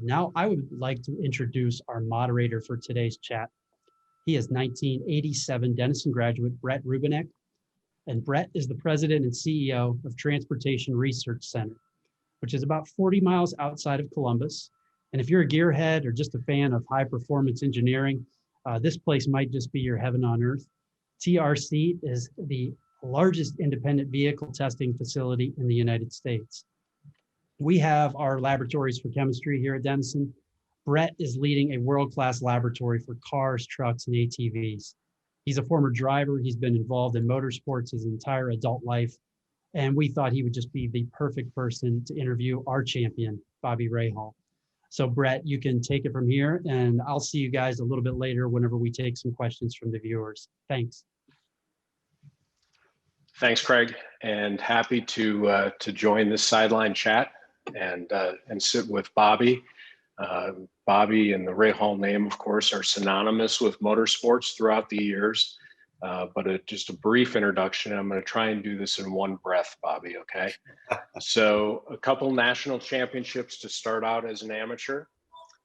Now I would like to introduce our moderator for today's chat. He is 1987 Denison graduate Brett Roubinek, and Brett is the president and CEO of Transportation Research Center, which is about 40 miles outside of Columbus. And if you're a gearhead or just a fan of high performance engineering, this place might just be your heaven on earth. TRC is the largest independent vehicle testing facility in the United States. We have our laboratories for chemistry here at Denison. Brett is leading a world-class laboratory for cars, trucks, and ATVs. He's a former driver. He's been involved in motorsports his entire adult life. And we thought he would just be the perfect person to interview our champion, Bobby Rahal. So Brett, you can take it from here, and I'll see you guys a little bit later whenever we take some questions from the viewers. Thanks. Thanks, Craig, and happy to join this sideline chat and sit with Bobby. Bobby and the Rahal name, of course, are synonymous with motorsports throughout the years. But just a brief introduction. I'm going to try and do this in one breath, Bobby, okay? So a couple national championships to start out as an amateur.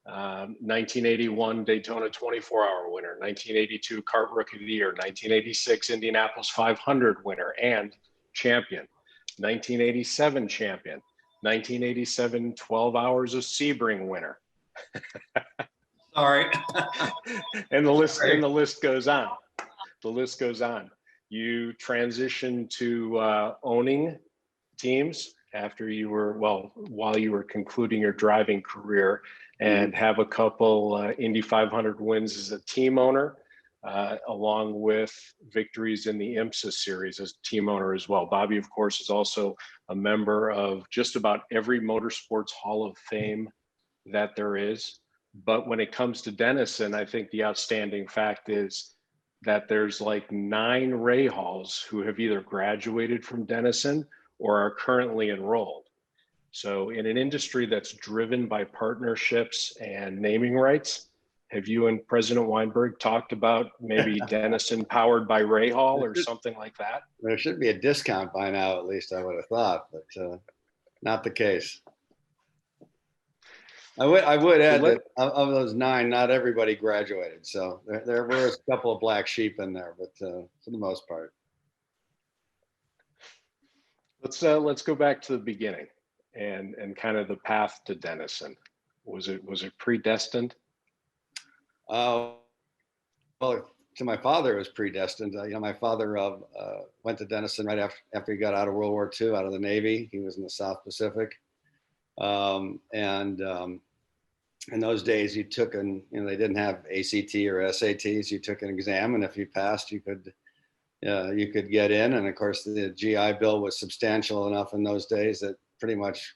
1981 Daytona 24-hour winner, 1982 Kart Rookie of the Year, 1986 Indianapolis 500 winner and champion, 1987 champion, 1987 12 Hours of Sebring winner. Sorry. And the list goes on. The list goes on. You transitioned to owning teams after you were, while you were concluding your driving career, and have a couple Indy 500 wins as a team owner, along with victories in the IMSA series as team owner as well. Bobby, of course, is also a member of just about every motorsports Hall of Fame that there is. But when it comes to Denison, I think the outstanding fact is that there's like 9 Rahals who have either graduated from Denison or are currently enrolled. So in an industry that's driven by partnerships and naming rights, have you and President Weinberg talked about maybe Denison powered by Rahal or something like that? There should be a discount by now, at least I would have thought, but not the case. I would add that of those 9, not everybody graduated. So there were a couple of black sheep in there, but for the most part. Let's go back to the beginning and kind of the path to Denison. Was it predestined? Well, to my father, it was predestined. My father went to Denison right after he got out of World War II, out of the Navy. He was in the South Pacific. In those days you took they didn't have ACT or SATs. You took an exam, and if you passed, you could get in. And of course, the GI Bill was substantial enough in those days that pretty much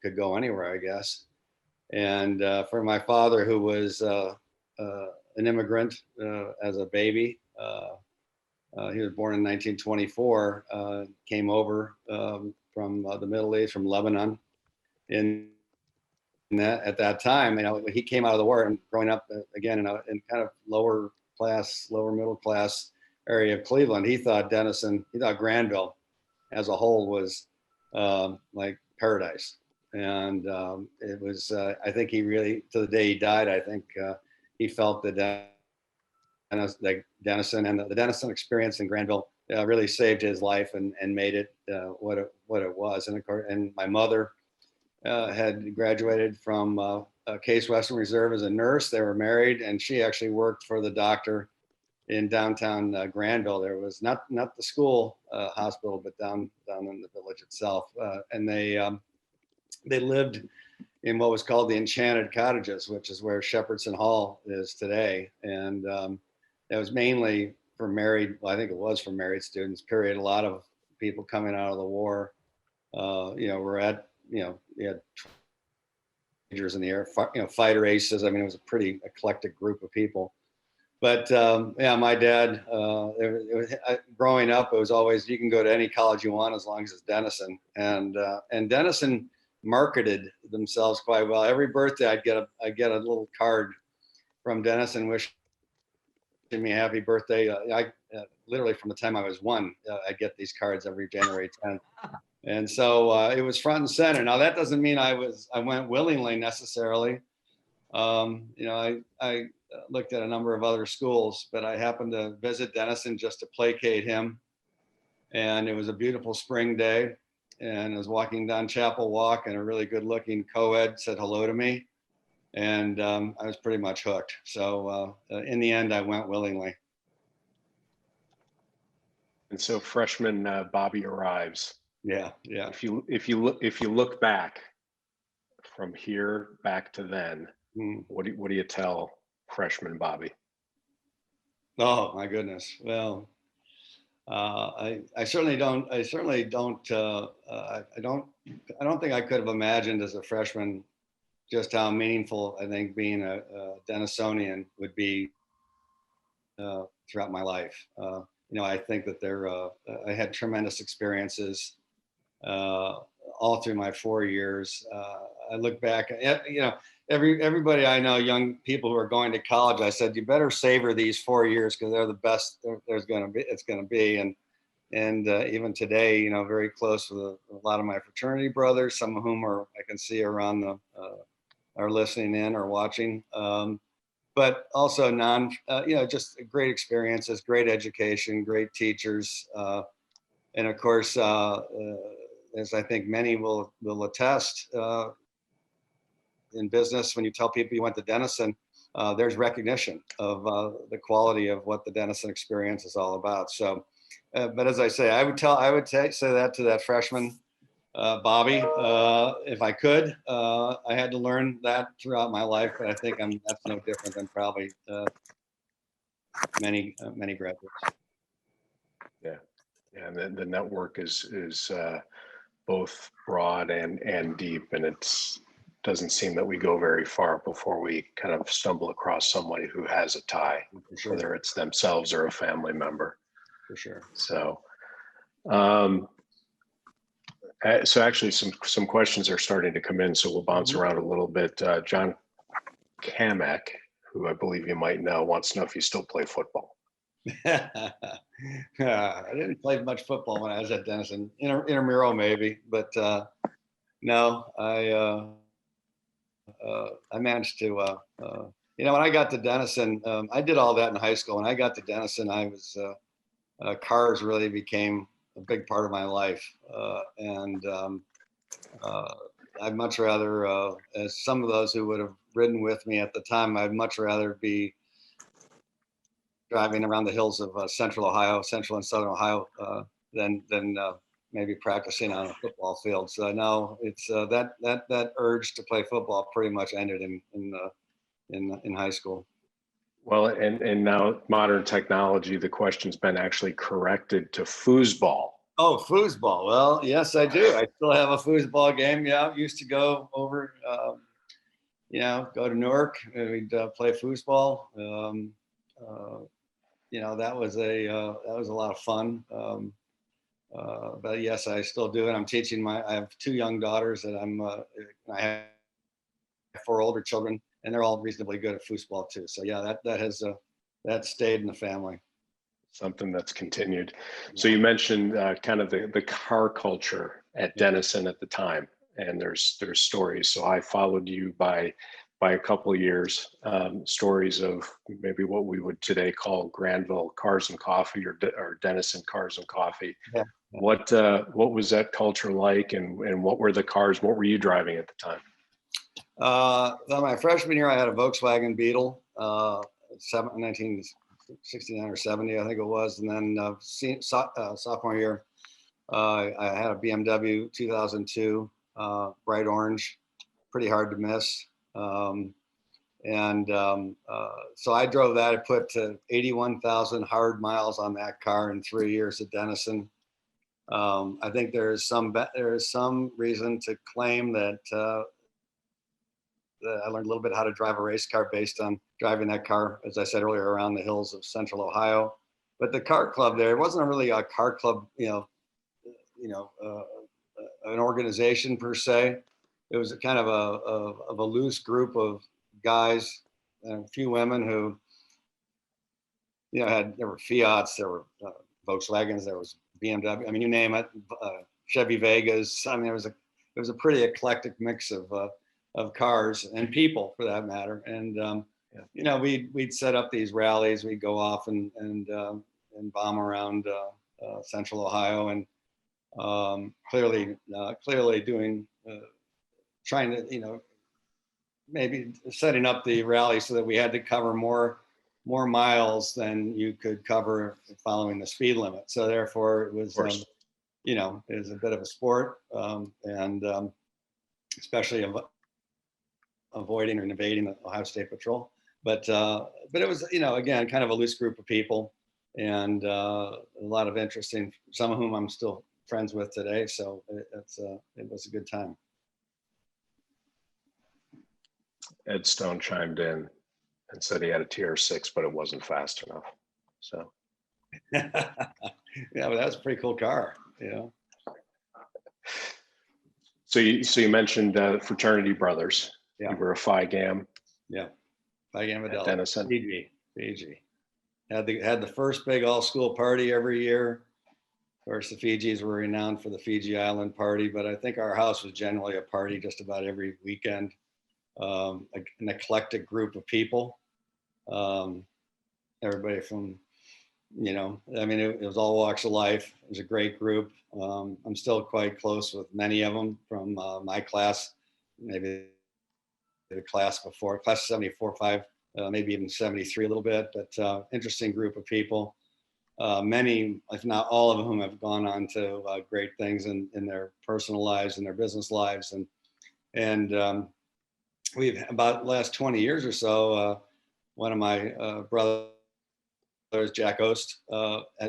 could go anywhere, I guess. And for my father, who was an immigrant as a baby, he was born in 1924, came over from the Middle East, from Lebanon. At that time, he came out of the war and growing up again in kind of lower middle class area of Cleveland, he thought Granville as a whole was like paradise. And it was, I think he really, to the day he died, I think he felt that Denison and the Denison experience in Granville really saved his life and made it what it was. And of course, and my mother had graduated from Case Western Reserve as a nurse. They were married, and she actually worked for the doctor in downtown Granville. There was not the school hospital, but down in the village itself. And they lived in what was called the Enchanted Cottages, which is where Shepherdson Hall is today. And that was mainly for married, well, I think it was for married students, period. A lot of people coming out of the war, were at, you had Rangers in the air, fighter aces. I mean, it was a pretty eclectic group of people. But my dad, growing up, it was always, you can go to any college you want as long as it's Denison. And Denison marketed themselves quite well. Every birthday, I'd get a little card from Denison wishing me happy birthday. I literally from the time I was 1, I'd get these cards every January 10th. And so it was front and center. Now that doesn't mean I went willingly necessarily. You know, I looked at a number of other schools, but I happened to visit Denison just to placate him. And it was a beautiful spring day. And I was walking down Chapel Walk, and a really good looking co-ed said hello to me. And I was pretty much hooked. So in the end, I went willingly. And so freshman Bobby arrives. Yeah, yeah. If you look back from here back to then, what do you tell freshman Bobby? Oh my goodness. Well, I certainly don't. I don't think I could have imagined as a freshman just how meaningful I think being a Denisonian would be throughout my life. You know, I think that I had tremendous experiences all through my 4 years. I look back at, you know, everybody I know, young people who are going to college, I said, you better savor these 4 years because they're the best it's going to be. And even today, you know, very close with a lot of my fraternity brothers, some of whom I can see around are listening in or watching. But also you know, just great experiences, great education, great teachers. And of course, as I think many will attest, in business, when you tell people you went to Denison, there's recognition of the quality of what the Denison experience is all about. So, but as I say, I would say that to that freshman, Bobby, if I could. I had to learn that throughout my life, but I think that's no different than probably many graduates. Yeah, and the network is both broad and deep, and it's doesn't seem that we go very far before we kind of stumble across somebody who has a tie, Sure. whether it's themselves or a family member. For sure. So, so actually some questions are starting to come in, so we'll bounce around a little bit. John Kamek, who I believe you might know, wants to know if you still play football. I didn't play much football when I was at Denison. Intramural maybe, but no, I managed to, you know, when I got to Denison, I did all that in high school. When I got to Denison, I was, cars really became a big part of my life. And I'd much rather, as some of those who would have ridden with me at the time, I'd much rather be driving around the hills of central and southern Ohio, than maybe practicing on a football field. So no, it's that urge to play football pretty much ended in high school. Well, and now modern technology, the question's been actually corrected to foosball. Oh, foosball. Well, yes, I do. I still have a foosball game. Yeah, used to go over, you know, go to Newark and we'd play foosball. You know, that was a lot of fun. But yes, I still do it. I'm teaching I have 2 young daughters that I have 4 older children, and they're all reasonably good at foosball too. So yeah, that stayed in the family. Something that's continued. So you mentioned kind of the car culture at Denison at the time, and there's stories. So I followed you by a couple of years, stories of maybe what we would today call Granville Cars and Coffee or Denison Cars and Coffee. Yeah. What was that culture like, and what were the cars? What were you driving at the time? My freshman year, I had a Volkswagen Beetle, 1969 or 70, I think it was. And then sophomore year, I had a BMW 2002, bright orange, pretty hard to miss. So I drove that. I put 81,000 hard miles on that car in 3 years at Denison. I think there is some reason to claim that I learned a little bit how to drive a race car based on driving that car, as I said earlier, around the hills of central Ohio. But the car club there, it wasn't really a car club, an organization per se. It was a kind of a loose group of guys and a few women who, you know, there were Fiats, there were Volkswagens, there was BMW. I mean, you name it, Chevy Vegas. I mean, it was a pretty eclectic mix of of cars and people for that matter. And, you know, we'd set up these rallies. We'd go off and bomb around central Ohio, and clearly doing, trying to, you know, maybe setting up the rally so that we had to cover more miles than you could cover following the speed limit. So therefore it was, you know, it was a bit of a sport, and especially avoiding or evading the Ohio State Patrol. But it was, you know, again, kind of a loose group of people, and a lot of interesting, some of whom I'm still friends with today. So it was a good time. Ed Stone chimed in and said he had a TR6, but it wasn't fast enough. So yeah, but that was a pretty cool car, you know. So you mentioned fraternity brothers. Yeah. You were a Phi Gam. Yeah, Phi Gamma Delta. Denison. Fiji. Had the first big all school party every year. Of course, the Fijis were renowned for the Fiji Island party, but I think our house was generally a party just about every weekend. An eclectic group of people. Everybody from, you know, I mean, it was all walks of life. It was a great group. I'm still quite close with many of them from my class, maybe the class before, class 74, 5, maybe even 73 a little bit, but interesting group of people. Many, if not all of whom have gone on to great things in their personal lives and their business lives. And we've, about the last 20 years or so, one of my brothers, Jack Ost,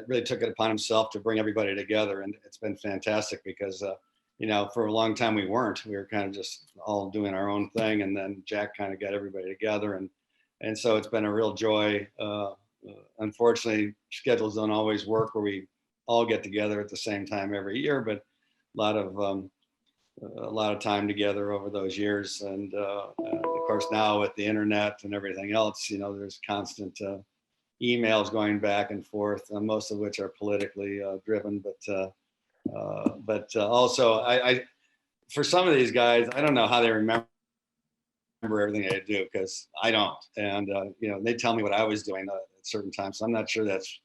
really took it upon himself to bring everybody together. And it's been fantastic because, you know, for a long time we were kind of just all doing our own thing. And then Jack kind of got everybody together. And so it's been a real joy. Unfortunately, schedules don't always work where we all get together at the same time every year, but a lot of time together over those years. And of course, now with the internet and everything else, you know, there's constant emails going back and forth, most of which are politically driven. But also, I for some of these guys, I don't know how they remember everything they do, because I don't. And you know, they tell me what I was doing at certain times. So I'm not sure that's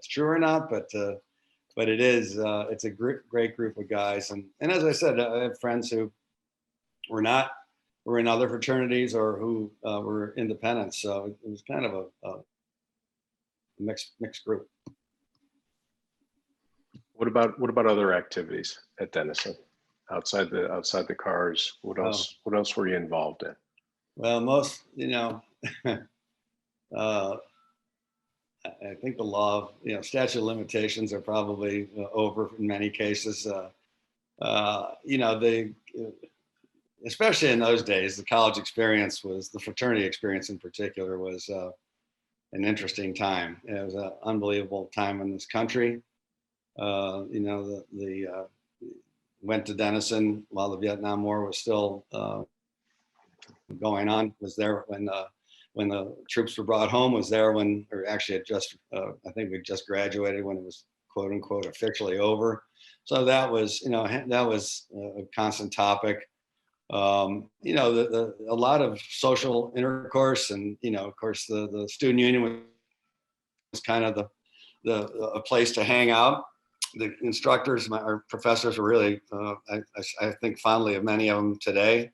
true or not, but it is. It's a great group of guys, and as I said, I have friends who were in other fraternities or who were independent. So it was kind of a mixed group. What about other activities at Denison outside the cars? What else were you involved in? Well, most, you know, I think the law of, you know, statute of limitations are probably over in many cases. You know, especially in those days, the college experience the fraternity experience in particular was an interesting time. It was an unbelievable time in this country. You know, went to Denison while the Vietnam War was still going on, was there when the troops were brought home, was there when, or actually I think we just graduated when it was quote unquote officially over. So that was, you know, that was a constant topic. You know, a lot of social intercourse, and, you know, of course the student union was kind of a place to hang out. The instructors, our professors were really, I think fondly of many of them today.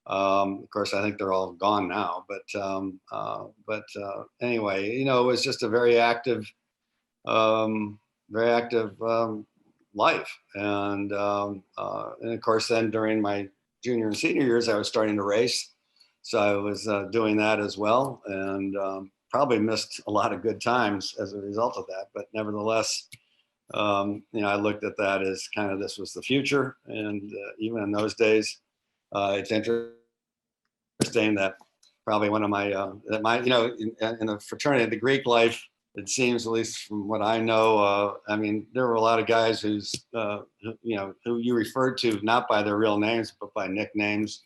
Of course, I think they're all gone now, but anyway, you know, it was just a very active life. And of course, then during my junior and senior years, I was starting to race. So I was doing that as well, and probably missed a lot of good times as a result of that. But nevertheless, you know, I looked at that as kind of, this was the future. And even in those days, it's interesting that probably one of my, you know, in the fraternity, the Greek life, it seems, at least from what I know, I mean, there were a lot of guys who you referred to not by their real names, but by nicknames.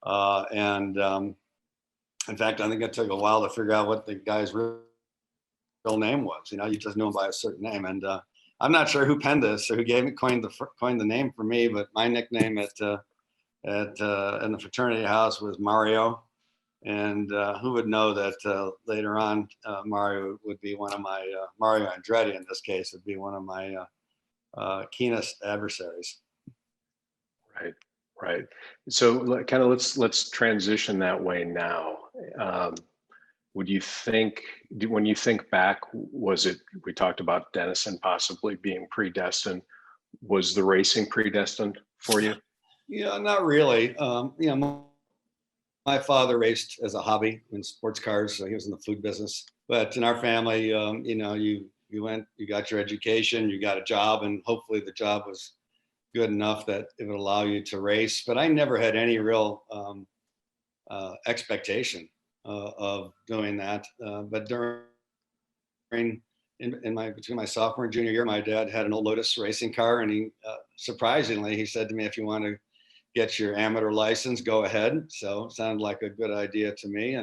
And in fact, I think it took a while to figure out what the guy's real name was. You know, you just knew him by a certain name. And I'm not sure who penned this or who coined the name for me, but my nickname at in the fraternity house with Mario. And who would know that later on, Mario would be one of my, Mario Andretti in this case, would be one of my keenest adversaries. Right, right. So kind of let's transition that way now. Would you think, when you think back, was it, we talked about Denison possibly being predestined. Was the racing predestined for you? Yeah, not really. You know, my father raced as a hobby in sports cars, so he was in the food business. But in our family, you know, you went, you got your education, you got a job, and hopefully the job was good enough that it would allow you to race. But I never had any real expectation of doing that. But between my sophomore and junior year, my dad had an old Lotus racing car, and he surprisingly, he said to me, "If you want to get your amateur license, go ahead." So it sounded like a good idea to me,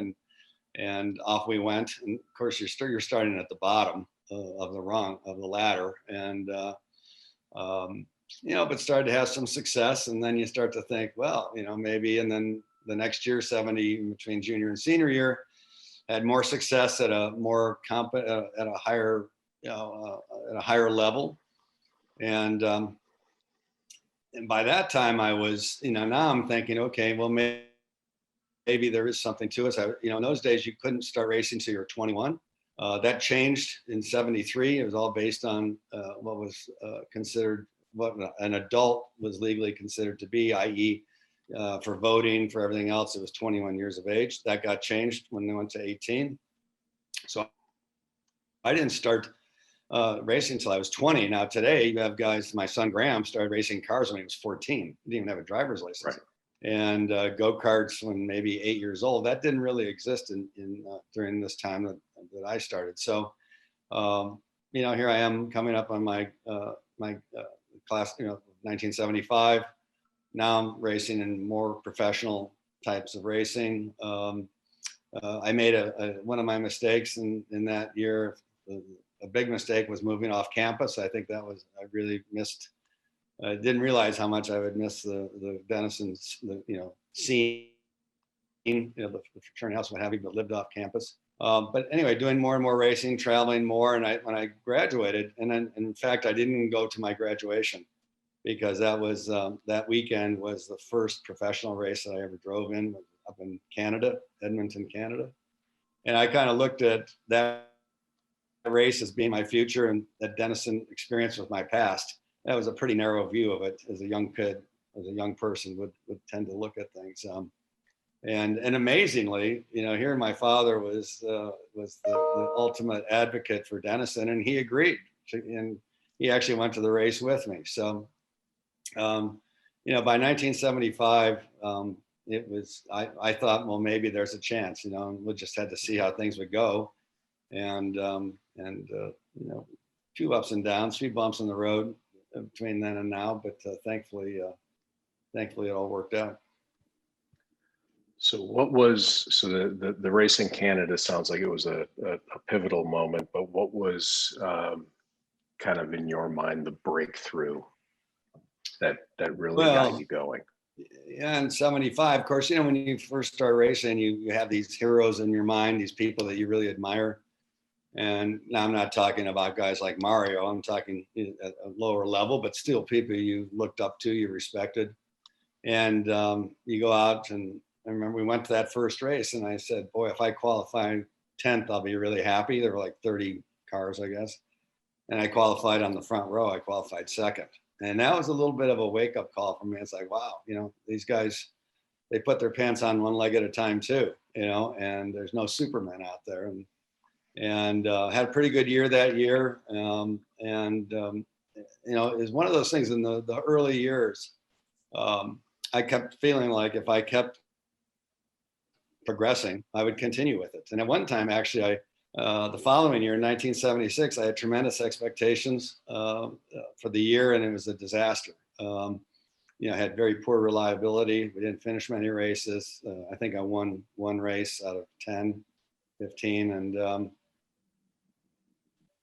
and off we went. And of course, you're starting at the bottom of the ladder, and you know, but started to have some success, and then you start to think, well, you know, maybe. And then the next year, 70, between junior and senior year, had more success at a more at a higher, you know, at a higher level, and by that time I was, you know, now I'm thinking, okay, well, maybe there is something to us. You know, in those days you couldn't start racing until you were 21. That changed in 73. It was all based on what was considered, what an adult was legally considered to be, i.e. For voting, for everything else, it was 21 years of age. That got changed when they went to 18. So I didn't start racing until I was 20. Now today you have guys, my son Graham started racing cars when he was 14. He didn't even have a driver's license. Right. And go-karts when maybe 8 years old. That didn't really exist during this time that I started. So, you know, here I am coming up on my class, you know, 1975. Now I'm racing in more professional types of racing. I made one of my mistakes in that year. A big mistake was moving off campus. I think that was, I really missed. I didn't realize how much I would miss the Denison's, you know, scene, you know, the fraternity house, what have you, but lived off campus. But anyway, doing more and more racing, traveling more. And when I graduated, and then in fact, I didn't even go to my graduation, because that was, that weekend was the first professional race that I ever drove in, up in Canada, Edmonton, Canada. And I kind of looked at that race as being my future, and that Denison experience was my past. That was a pretty narrow view of it as a young kid, as a young person would tend to look at things. And amazingly, you know, here my father was the ultimate advocate for Denison, and he agreed, and he actually went to the race with me. So, you know, by 1975, it was, I thought, well, maybe there's a chance, you know, we'll just had to see how things would go. And you know, a few ups and downs, 3 bumps in the road between then and now, but thankfully it all worked out. So what was, so the race in Canada sounds like it was a pivotal moment, but what was kind of in your mind the breakthrough that really got you going? Yeah, in 75, of course, you know, when you first start racing, you have these heroes in your mind, these people that you really admire. And now I'm not talking about guys like Mario. I'm talking at a lower level, but still people you looked up to, you respected. And you go out, and I remember we went to that first race, and I said, boy, if I qualify 10th, I'll be really happy. There were like 30 cars, I guess. And I qualified on the front row. I qualified second. And that was a little bit of a wake-up call for me. It's like, wow, you know, these guys, they put their pants on one leg at a time too, you know, and there's no Superman out there. And had a pretty good year that year. You know, it was one of those things in the early years. I kept feeling like if I kept progressing, I would continue with it. And at one time, actually, the following year, in 1976, I had tremendous expectations for the year, and it was a disaster. You know, I had very poor reliability. We didn't finish many races. I think I won one race out of 10, 15. And,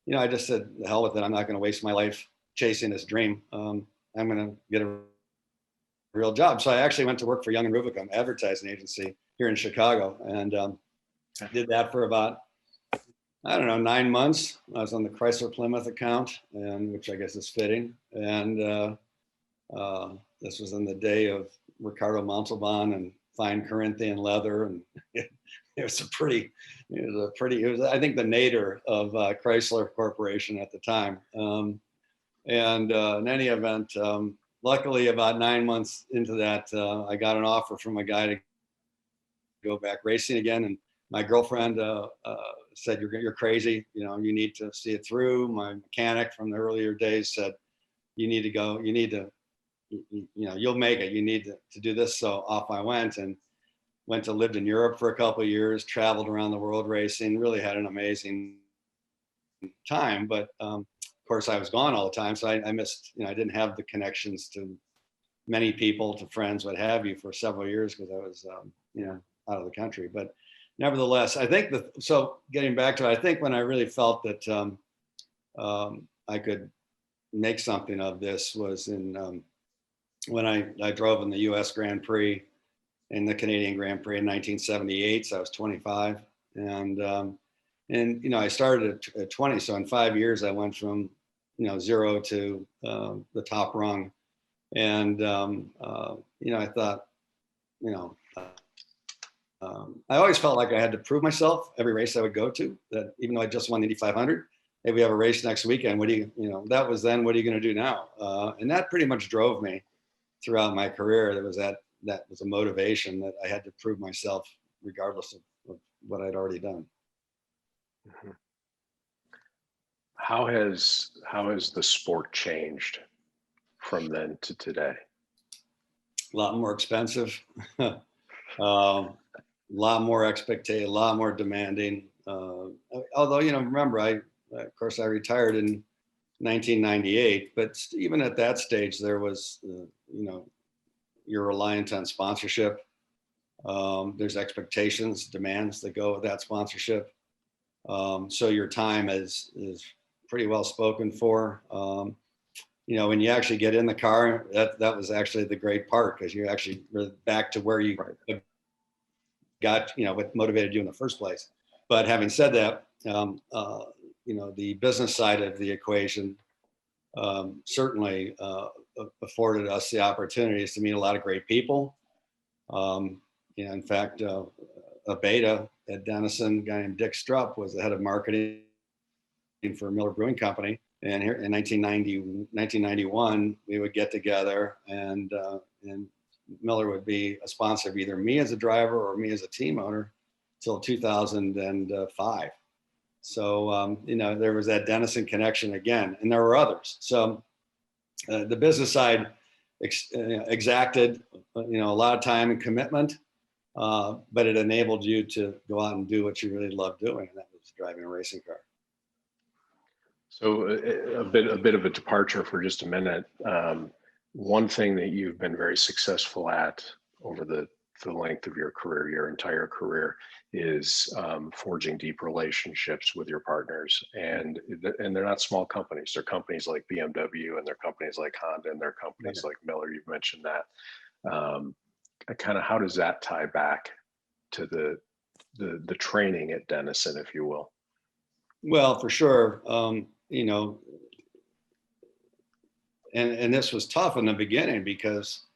you know, I just said, the hell with it. I'm not going to waste my life chasing this dream. I'm going to get a real job. So I actually went to work for Young and Rubicam advertising agency here in Chicago, and did that for about, I don't know, 9 months. I was on the Chrysler Plymouth account, and which I guess is fitting. And this was in the day of Ricardo Montalban and fine Corinthian leather, and it was I think the nadir of Chrysler Corporation at the time. In any event, luckily about 9 months into that, I got an offer from a guy to go back racing again, and my girlfriend said, "You're crazy. You know, you need to see it through." My mechanic from the earlier days said, "You need to go. You need to, you'll make it. You need to do this." So off I went and lived in Europe for a couple of years, traveled around the world racing, really had an amazing time. But of course, I was gone all the time, so I missed. I didn't have the connections to many people, to friends, what have you, for several years because I was, out of the country. But nevertheless, I think so getting back to it, I think when I really felt that I could make something of this was when I drove in the U.S. Grand Prix and the Canadian Grand Prix in 1978. So I was 25, and I started at 20. So in 5 years, I went from 0 to the top rung, and I thought, I always felt like I had to prove myself every race I would go to. That even though I just won the Indy 500, hey, we have a race next weekend. What do you, that was then. What are you going to do now? And that pretty much drove me throughout my career. That was a motivation that I had to prove myself, regardless of what I'd already done. Mm-hmm. How has the sport changed from then to today? A lot more expensive. A lot more expectation, a lot more demanding. Although, remember, I retired in 1998, but even at that stage, there was, you're reliant on sponsorship. There's expectations, demands that go with that sponsorship. So your time is pretty well spoken for. When you actually get in the car, that was actually the great part, because you actually were back to where you got, what motivated you in the first place. But having said that, the business side of the equation certainly afforded us the opportunities to meet a lot of great people. In fact, a beta at Denison, a guy named Dick Strupp, was the head of marketing for Miller Brewing Company. And here in 1991, we would get together, and Miller would be a sponsor of either me as a driver or me as a team owner till 2005. So, there was that Denison connection again, and there were others. So the business side exacted, a lot of time and commitment, but it enabled you to go out and do what you really love doing, and that was driving a racing car. So a bit of a departure for just a minute. One thing that you've been very successful at over the length of your career, your entire career, is forging deep relationships with your partners. And they're not small companies. They're companies like BMW, and they're companies like Honda, and they're companies like Miller. You've mentioned that. Kind of, how does that tie back to the training at Denison, if you will? Well, for sure. And this was tough in the beginning, because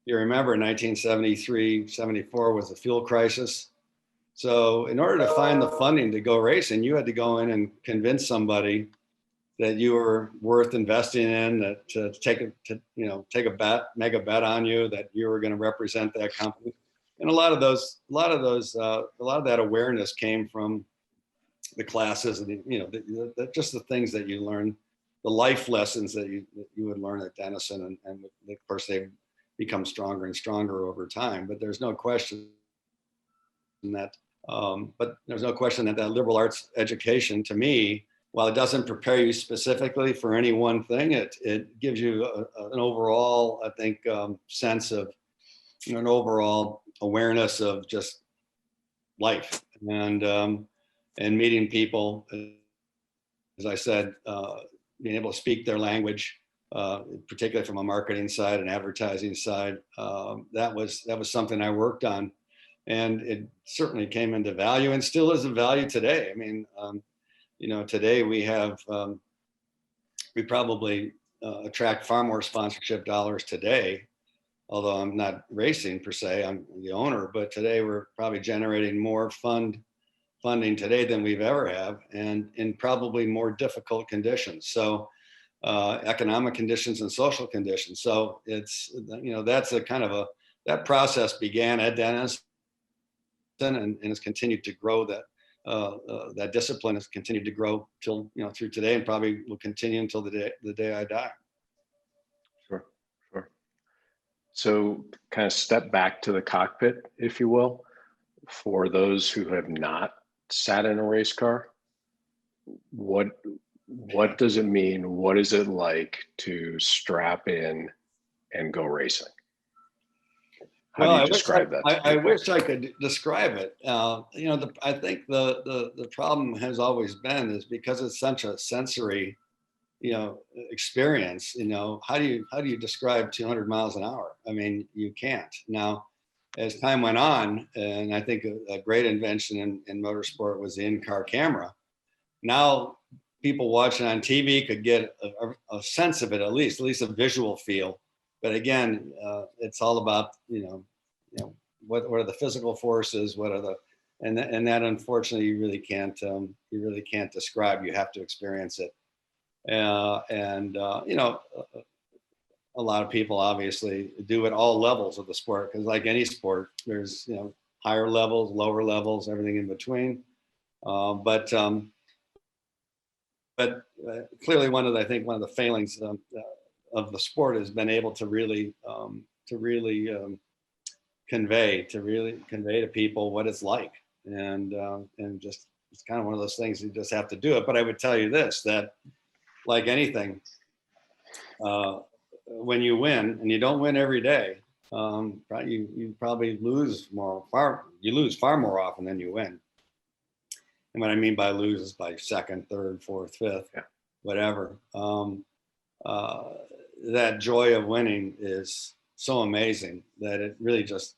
you remember 1973, 74 was the fuel crisis. So in order to find the funding to go racing, you had to go in and convince somebody that you were worth investing in, that to take a bet, make a bet on you, that you were going to represent that company. And a lot of that awareness came from the classes, and just the things that you learn, the life lessons that you would learn at Denison, and of course they've become stronger and stronger over time. But there's no question that that liberal arts education, to me, while it doesn't prepare you specifically for any one thing, it gives you an overall, I think, sense of, an overall awareness of just life, and meeting people, as I said, being able to speak their language, particularly from a marketing side and advertising side. That was something I worked on, and it certainly came into value and still is a value today. I mean, today we probably attract far more sponsorship dollars today, although I'm not racing per se, I'm the owner, but today we're probably generating more funding today than we've ever have, and in probably more difficult conditions. So economic conditions and social conditions. So it's, that's a kind of that process began at Denison and has continued to grow. That discipline has continued to grow till, through today, and probably will continue until the day I die. Sure. So kind of step back to the cockpit, if you will, for those who have not sat in a race car. What does it mean? What is it like to strap in and go racing? How do you describe that? I wish I could describe it. I think the problem has always been is because it's such a sensory, experience. How do you describe 200 miles an hour? I mean, you can't. Now, as time went on, and I think a great invention in motorsport was the in-car camera. Now, people watching on TV could get a sense of it, at least a visual feel. But again, it's all about, what are the physical forces? What are and that unfortunately you really can't describe. You have to experience it. A lot of people obviously do at all levels of the sport, because like any sport, there's higher levels, lower levels, everything in between. But clearly one of the failings of the sport has been able to really convey to people what it's like, and just, it's kind of one of those things, you just have to do it. But I would tell you this, that like anything, when you win, and you don't win every day, you probably lose far more often than you win. And what I mean by lose is by second, third, fourth, fifth, whatever. That joy of winning is so amazing that it really just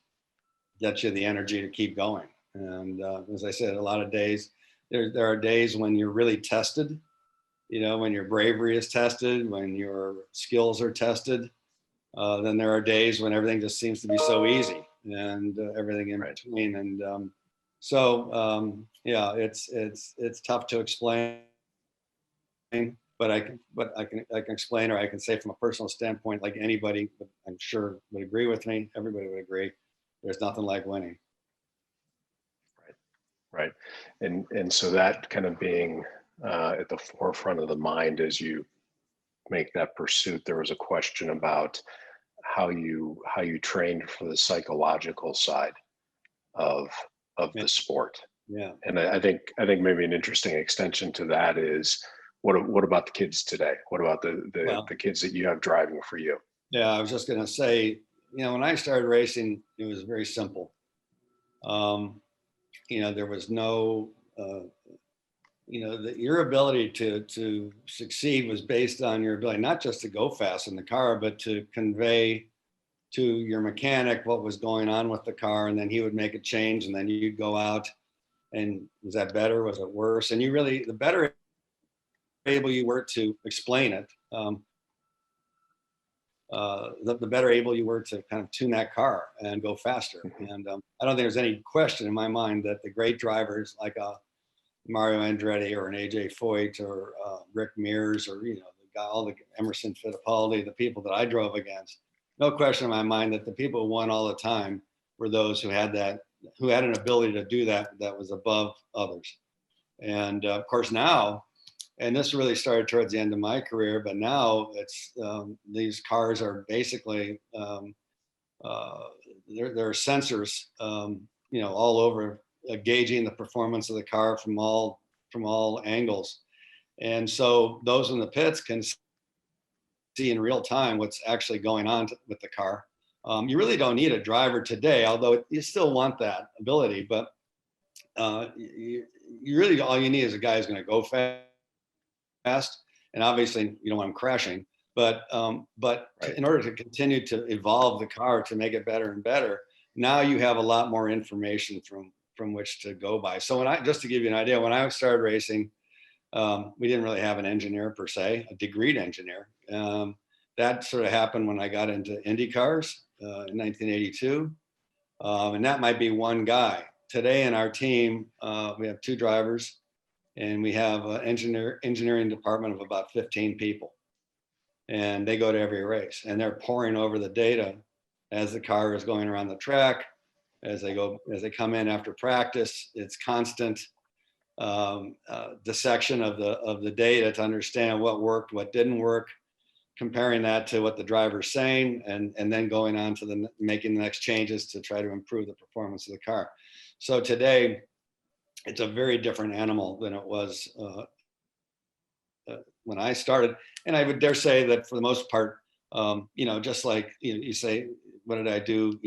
gets you the energy to keep going. And as I said, a lot of days, there are days when you're really tested, when your bravery is tested, when your skills are tested. Then there are days when everything just seems to be so easy, and everything in between. And it's tough to explain, but I can explain, or I can say from a personal standpoint, like anybody, I'm sure would agree with me. Everybody would agree. There's nothing like winning. Right. And so that kind of being at the forefront of the mind as you make that pursuit, there was a question about how you trained for the psychological side of the sport. Yeah. And I think maybe an interesting extension to that is what about the kids today? What about the kids that you have driving for you? Yeah, I was just going to say, when I started racing, it was very simple. There was no, your ability to succeed was based on your ability, not just to go fast in the car, but to convey to your mechanic what was going on with the car. And then he would make a change, and then you'd go out, and was that better? Was it worse? And the better able you were to explain it, the better able you were to kind of tune that car and go faster. Mm-hmm. And I don't think there's any question in my mind that the great drivers like Mario Andretti or an AJ Foyt or Rick Mears or all the Emerson Fittipaldi, the people that I drove against, no question in my mind that the people who won all the time were those who had an ability to do that was above others. And of course now, and this really started towards the end of my career, but now it's these cars are basically there are sensors all over gauging the performance of the car from all angles, and so those in the pits can see in real time what's actually going on with the car. You really don't need a driver today, although you still want that ability, but you really all you need is a guy who's going to go fast. And obviously you don't want him crashing, But in order to continue to evolve the car to make it better and better, now you have a lot more information from which to go by. So just to give you an idea, when I started racing, we didn't really have an engineer per se, a degreed engineer. That sort of happened when I got into Indy cars in 1982. And that might be one guy. Today in our team, we have 2 drivers, and we have an engineering department of about 15 people. And they go to every race, and they're poring over the data as the car is going around the track, as they come in after practice. It's constant dissection of the data to understand what worked, what didn't work, comparing that to what the driver's saying, and then going on to making the next changes to try to improve the performance of the car. So today, it's a very different animal than it was when I started. And I would dare say that for the most part, just like you say, what did I do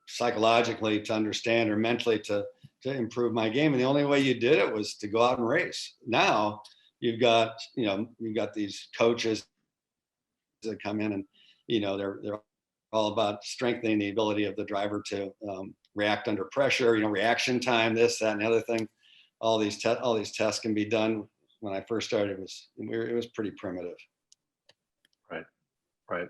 psychologically to understand or mentally to improve my game? And the only way you did it was to go out and race. Now you've got these coaches that come in, and they're all about strengthening the ability of the driver to react under pressure, reaction time, this, that, and the other thing. All these tests can be done. When I first started, it was pretty primitive. Right.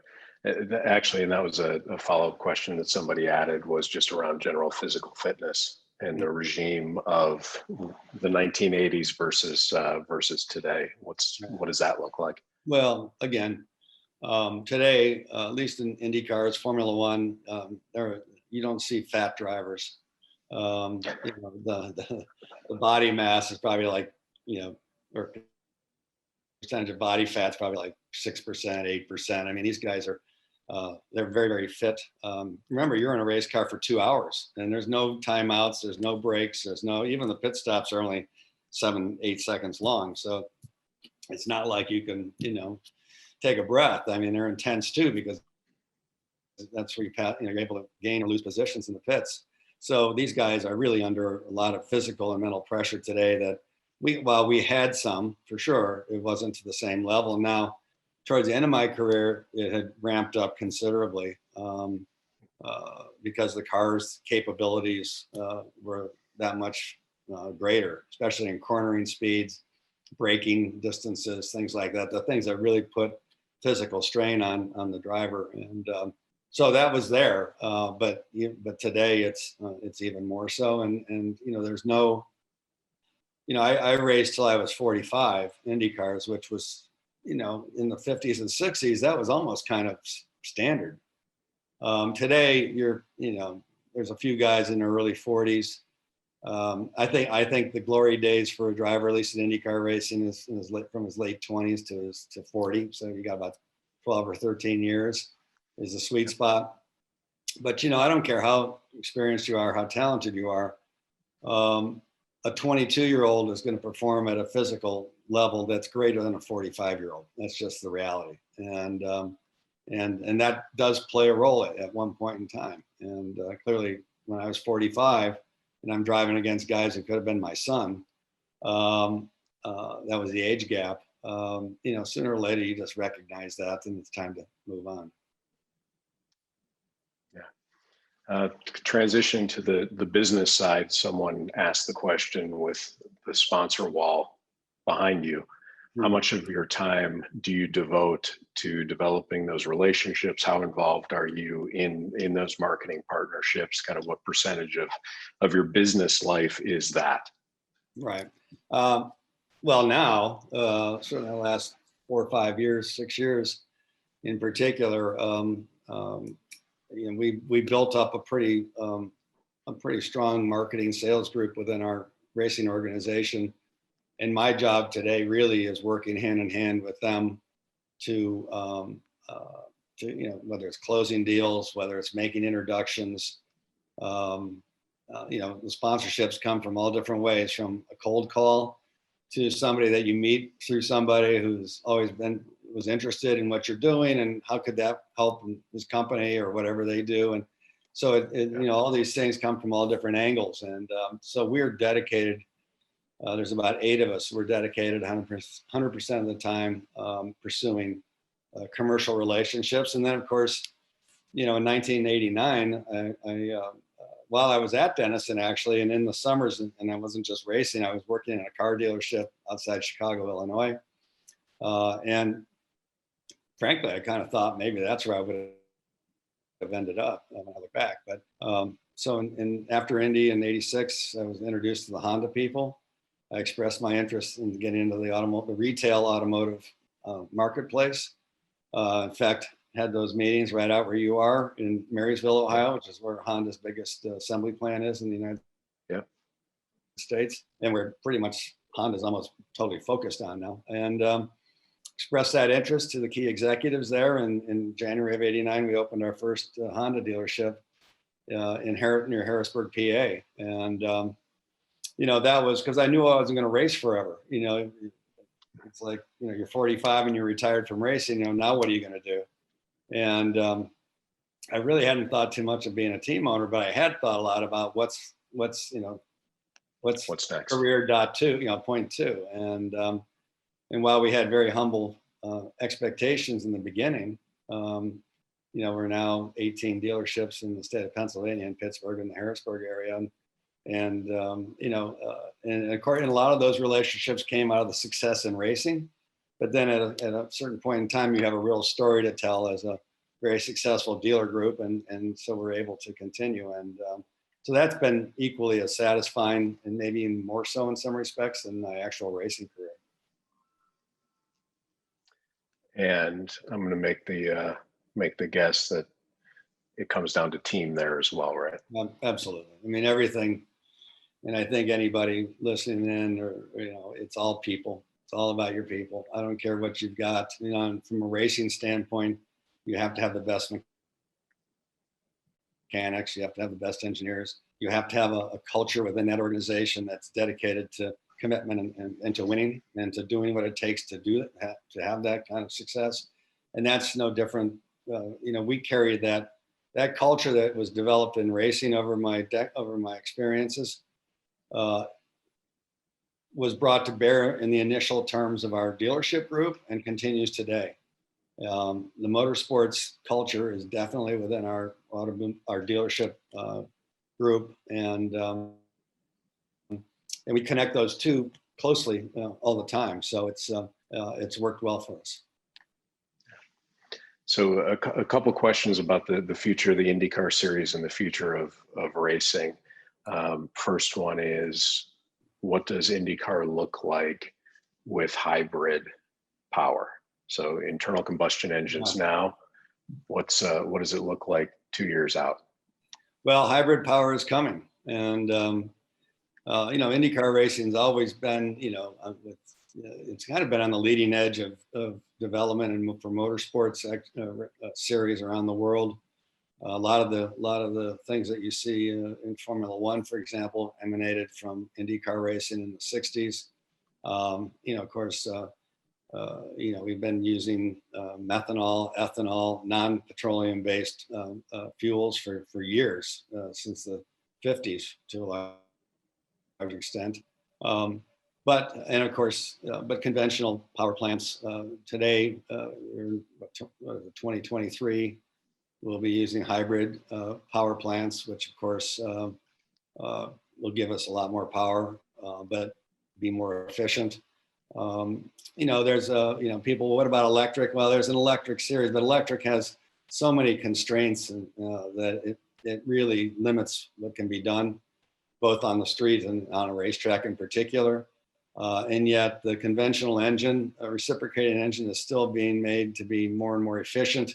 Actually, and that was a follow-up question that somebody added, was just around general physical fitness and the regime of the 1980s versus today. What does that look like? Well, again, today, at least in Indy cars, Formula One, you don't see fat drivers. The body mass is probably like, or percentage of body fat's probably like 6%, 8%. I mean, these guys are, they're very, very fit. Remember, you're in a race car for 2 hours, and there's no timeouts, there's no breaks, even the pit stops are only 7-8 seconds long. So it's not like you can, take a breath. I mean, they're intense too, because that's where you're able to gain or lose positions in the pits. So these guys are really under a lot of physical and mental pressure today that while we had some, for sure, it wasn't to the same level. Now, towards the end of my career, it had ramped up considerably because the car's capabilities were that much greater, especially in cornering speeds, braking distances, things like that. The things that really put physical strain on the driver, and so that was there. But today it's even more so, and there's no. I raced till I was 45 Indy cars, which was, in the 50s and 60s, that was almost kind of standard. Today, there's a few guys in their early 40s. I think the glory days for a driver, at least in IndyCar racing, is from his late 20s to 40. So you got about 12 or 13 years is the sweet spot. But I don't care how experienced you are, how talented you are. A 22-year-old is going to perform at a physical level that's greater than a 45-year-old. That's just the reality, and that does play a role at one point in time. And clearly, when I was 45 and I'm driving against guys that could have been my son, that was the age gap. Sooner or later you just recognize that, and it's time to move on. Transition to the business side. Someone asked the question with the sponsor wall behind you. How much of your time do you devote to developing those relationships? How involved are you in those marketing partnerships? Kind of what percentage of your business life is that? Right. Well, now, certainly the last 4 or 5 years, 6 years in particular, we built up a pretty strong marketing sales group within our racing organization. And my job today really is working hand in hand with them to whether it's closing deals, whether it's making introductions. The sponsorships come from all different ways, from a cold call to somebody that you meet through somebody who's always was interested in what you're doing and how could that help his company or whatever they do. And so all these things come from all different angles. And so we're dedicated. There's about 8 of us. We're dedicated 100% of the time pursuing commercial relationships. And then, of course, in 1989, while I was at Denison, actually, and in the summers, and I wasn't just racing, I was working in a car dealership outside Chicago, Illinois. And frankly, I kind of thought maybe that's where I would have ended up when I look back. But so after Indy in '86, I was introduced to the Honda people. I expressed my interest in getting into the retail automotive marketplace. In fact, had those meetings right out where you are in Marysville, Ohio, which is where Honda's biggest assembly plant is in the United States. And we're pretty much, Honda's almost totally focused on now. And expressed that interest to the key executives there. And in January of '89, we opened our first Honda dealership near Harrisburg, PA. And, that was because I knew I wasn't going to race forever. It's like, you're 45 and you're retired from racing, now what are you going to do? And I really hadn't thought too much of being a team owner, but I had thought a lot about what's next, career point two. And while we had very humble expectations in the beginning, we're now 18 dealerships in the state of Pennsylvania and Pittsburgh and the Harrisburg area. And of course, and a lot of those relationships came out of the success in racing. But then at a certain point in time, you have a real story to tell as a very successful dealer group. And so we're able to continue. And so that's been equally as satisfying and maybe even more so in some respects than my actual racing career. And I'm going to make the guess that it comes down to team there as well, right? Absolutely. I mean, everything. And I think anybody listening in, or, it's all people. It's all about your people. I don't care what you've got. From a racing standpoint, you have to have the best mechanics. You have to have the best engineers. You have to have a culture within that organization that's dedicated to commitment and to winning and to doing what it takes to do it, to have that kind of success. And that's no different. We carry that culture that was developed in racing over my experiences. Was brought to bear in the initial terms of our dealership group and continues today. The motorsports culture is definitely within our dealership group, and we connect those two closely all the time. So it's worked well for us. So a couple questions about the future of the IndyCar series and the future of racing. First one is, what does IndyCar look like with hybrid power? So internal combustion engines now, what does it look like 2 years out? Well, hybrid power is coming. And, IndyCar racing has always been, it's kind of been on the leading edge of development and for motorsports series around the world. A lot of the things that you see in Formula One, for example, emanated from IndyCar racing in the '60s. Of course, we've been using methanol, ethanol, non-petroleum-based fuels for years, since the '50s to a large extent. But conventional power plants today, in 2023. We'll be using hybrid power plants, which of course will give us a lot more power, but be more efficient. There's people, what about electric? Well, there's an electric series, but electric has so many constraints that it really limits what can be done, both on the street and on a racetrack in particular. And yet the conventional engine, a reciprocating engine, is still being made to be more and more efficient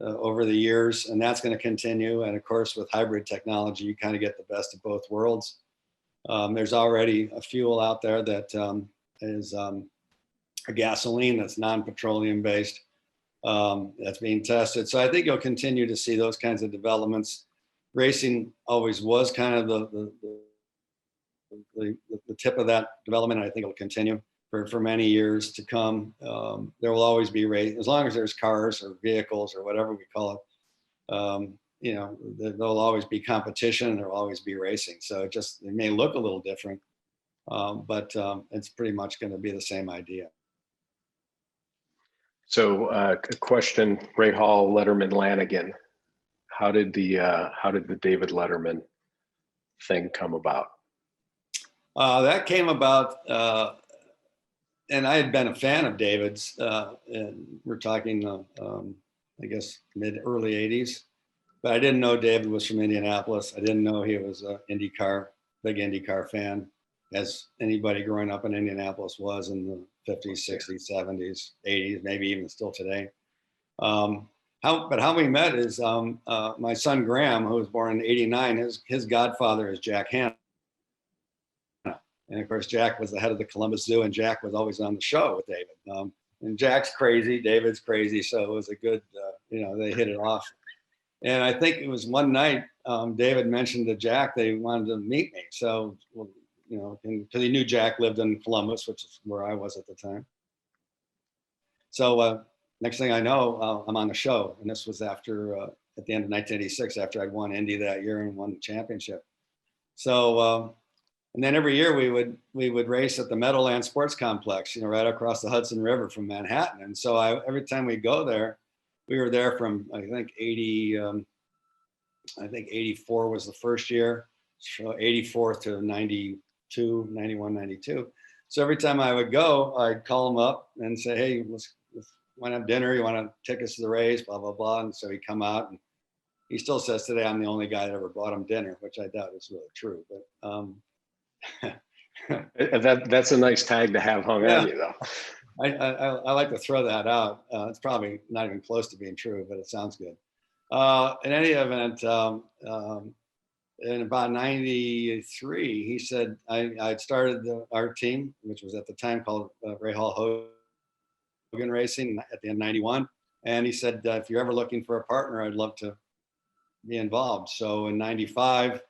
over the years, and that's going to continue. And of course, with hybrid technology, you kind of get the best of both worlds. There's already a fuel out there that is a gasoline that's non-petroleum based, that's being tested. So I think you'll continue to see those kinds of developments. Racing always was kind of the tip of that development, and I think it'll continue for many years to come. There will always be race, as long as there's cars or vehicles or whatever we call it. There'll always be competition, and there'll always be racing. So it may look a little different, but it's pretty much going to be the same idea. So, a question, Rahal Letterman Lanigan. How did the David Letterman thing come about? That came about, and I had been a fan of David's, and we're talking, I guess, early 80s. But I didn't know David was from Indianapolis. I didn't know he was a big IndyCar fan, as anybody growing up in Indianapolis was in the 50s, 60s, 70s, 80s, maybe even still today. How we met is my son Graham, who was born in '89. His godfather is Jack Hanna, and of course Jack was the head of the Columbus Zoo, and Jack was always on the show with David. And Jack's crazy, David's crazy, so it was a good, they hit it off. And I think it was one night David mentioned to Jack that he wanted to meet me. So, because he knew Jack lived in Columbus, which is where I was at the time. So next thing I know, I'm on the show, and this was after at the end of 1986, after I'd won Indy that year and won the championship. So, and then every year we would race at the Meadowlands Sports Complex, right across the Hudson River from Manhattan. And so every time we go there, we were there from, I think 84 was the first year, so 84 to 92, 91, 92. So every time I would go, I'd call him up and say, hey, let's want to have dinner? You want to take us to the race, blah, blah, blah. And so he'd come out, and he still says today, I'm the only guy that ever bought him dinner, which I doubt is really true. But That's a nice tag to have hung on you, though. I like to throw that out. It's probably not even close to being true, but it sounds good. In any event, in about 93, he said, I'd started our team, which was at the time called Rahal Lanigan Racing at the end of 91. And he said, if you're ever looking for a partner, I'd love to be involved. So in 95,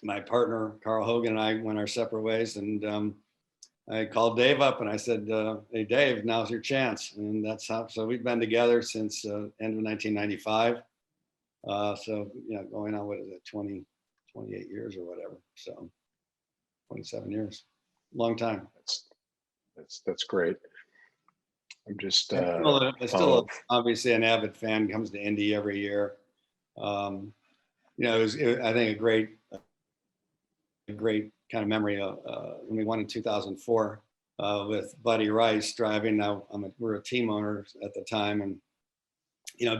my partner, Carl Hogan, and I went our separate ways. And I called Dave up and I said, hey, Dave, now's your chance. And that's how, so we've been together since end of 1995. So, going on, what is it, 28 years or whatever. So 27 years, long time. That's great. I'm just, I'm still obviously an avid fan, comes to Indy every year. It was, I think, a great kind of memory of when we won in 2004 with Buddy Rice driving. Now we're a team owner at the time, and